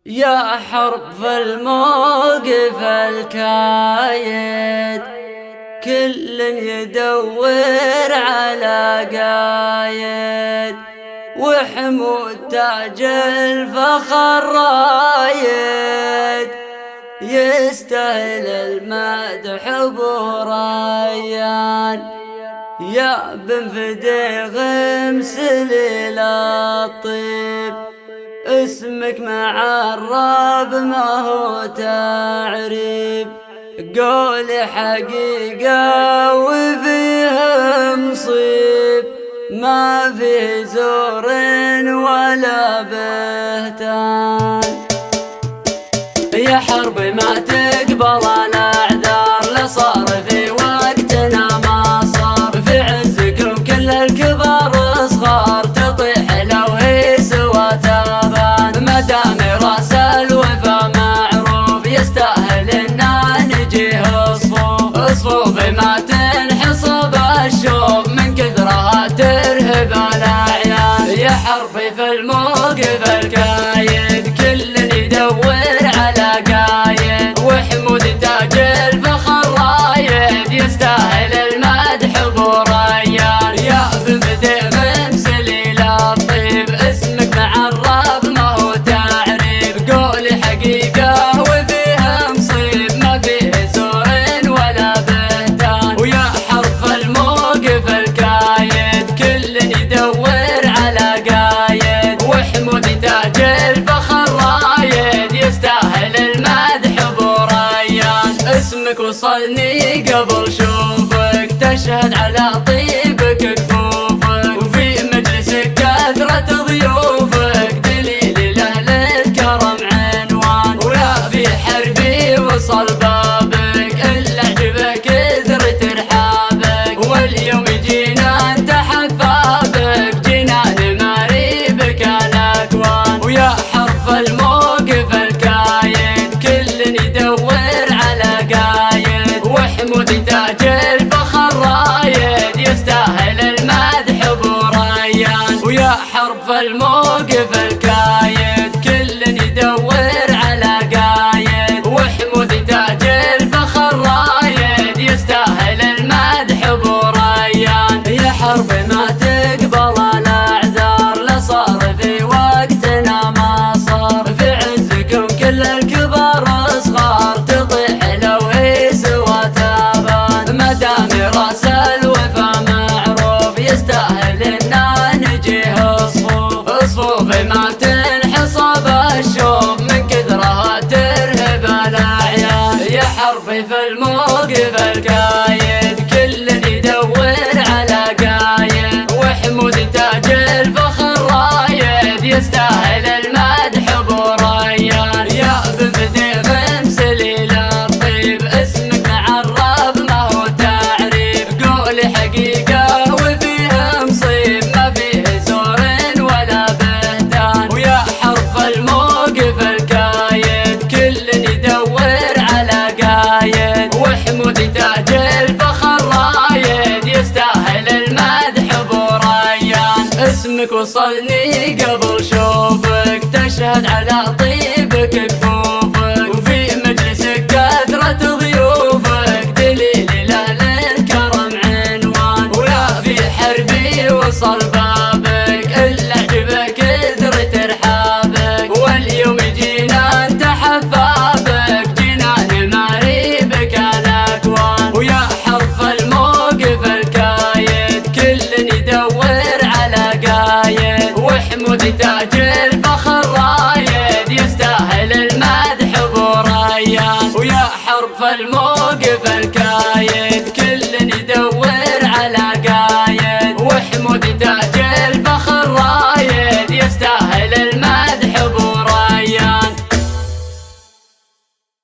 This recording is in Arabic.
يا حرب في الموقف الكايد، كل يدور على قايد، وحمود تاج الفخر رايد، يستاهل المدح بريان. يا بن فديغ مسليل الطيب، اسمك معرب ما هو تعريب، قولي حقيقة وفيه مصيب، ما فيه زور ولا بهتان. يا حرب ما تقبل الاعذار، لا صار في وقتنا ما صار، في عزكم كل الكبار صغار، تطيح لو هي سوى تابان. ما دام راس الوفا معروف، يستاهل اننا نجيه صفوف، صفوف ما تنحصب الشوف، من كثرها ترهب الاعيان. يا حربي في الموقف الكايد، كل يدور على قايد، وحمود تاج الفخر رايد، يستاهل المدح بريان. يا بن فديغ مسليل الطيب، اسمك معرب ما هو تعريب، قولي حقيقة وفيه مصيب، ما فيه زور ولا بهتان. ويا حرف الموقف الكايد، كل يدور على قايد، وحمود تاج الفخر رايد، يستاهل المدح بريان. اسمك وصلني قبل شوفك، تشهد على طيبك كفوفك، وفي مجلسك كثرة ضيوفك، دليل لأهل الكرم عنوان. ويا في حربي وصل بابك، إلا عجبك كثر ترحابك، واليوم جينا نتحفى بك، جنان مريبك الاكوان. ويا حرف الموقف الكايد، كل يدور على قايد، وحمود تاج الفخر رايد، يستاهل المدح بريان. ويا حرف الموقف الكايد، كل يدور على قايد، وحمود تاج الفخر رايد، يستاهل المدح بريان. يا حرب ما تقبل الاعذار، لا صار في وقتنا ما صار، في عزكم كل الكبار صغار، تطيح لو هي سوى تابان. ما دام راس الوفا معروف، يستاهل اننا نجيه صفوف، صفوف ما تنحصب الشوف، من كثرها ترهب الاعيان. يا حربي في الموقف الكايد، كل يدور على قايد، وحمود تاج الفخر رايد، يستاهل المدح بريان. يا بن فديغ مسليل الطيب، اسمك معرب ما هو تعريب، قولي حقيقة وفيه مصيب، ما فيه زور ولا بهتان. ويا حرف الموقف الكايد، كل يدور على قايد، وحمود تاج الفخر رايد، يستاهل المدح بريان. اسمك وصلني قبل شوفك، تشهد على طيبك كفوفك، وفي مجلسك كثرة ضيوفك، دليل لأهل الكرم عنوان. ويا في حربي وصل بابك، إلا عجبك كثر ترحابك، واليوم جينا نتحفى بك، جنان مريبك الاكوان. ويا حرف الموقف الكايد، كل يدور على قايد، وحمود تاج الفخر رايد، يستاهل المدح بريان. ويا حرف الموقف